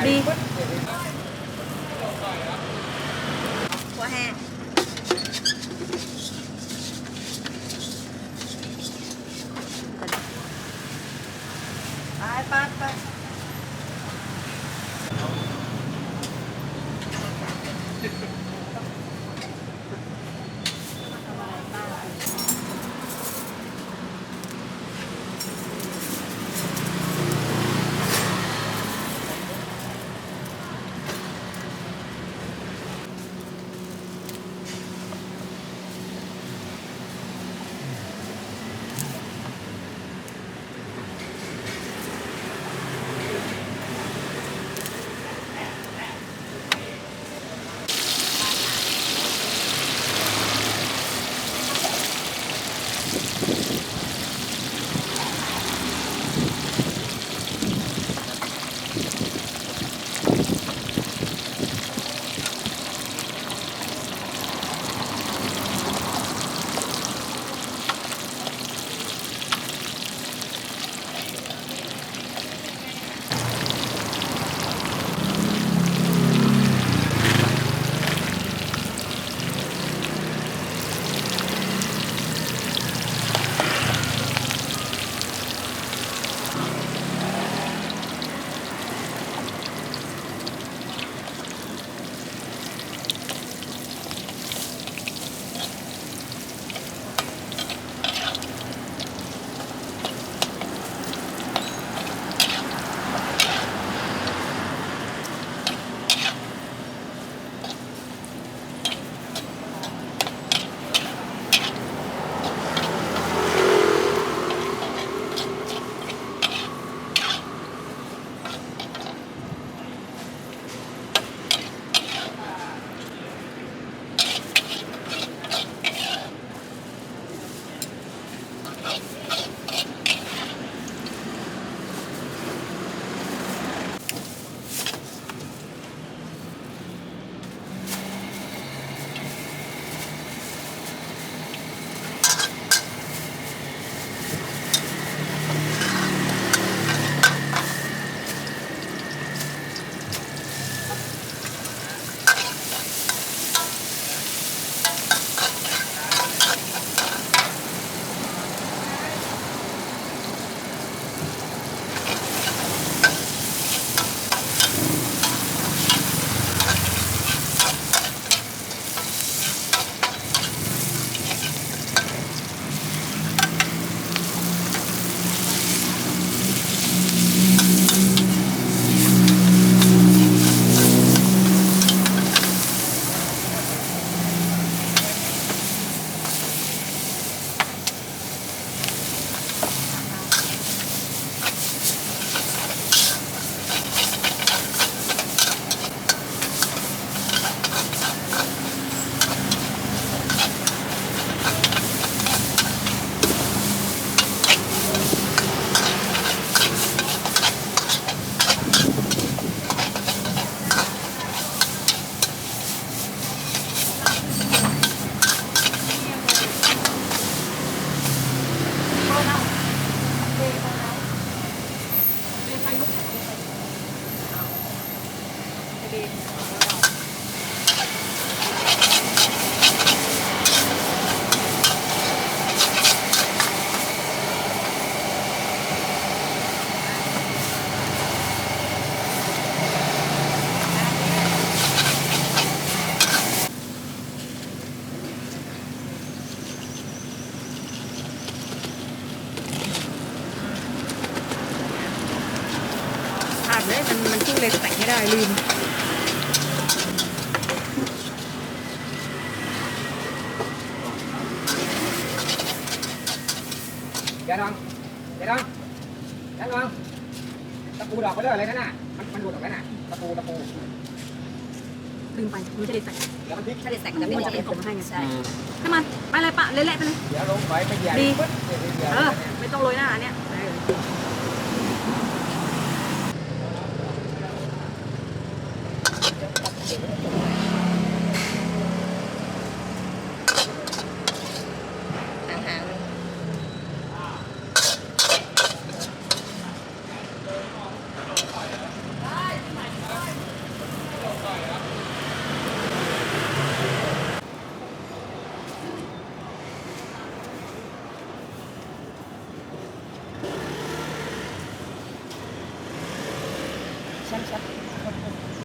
ดีหัวแห้งไปขาดเลยมันทิ้งเลยแต่งไม่ได้ลืมเดี๋ยวน้องตะปูดอกไปเลยอะไรนั่นน่ะมันดูดออกไปน่ะตะปูลืมไปมันจะได้ใส่ เดี๋ยวมันพลิก ถ้าได้ใส่ก็ไม่จะเป็นกลมให้ไงใช่ให้มันไปเลยปะเละๆไปเลย เดี๋ยวลงไปเหยียบ ดีไม่ต้องโรยหน้าอันเนี้ย ชัน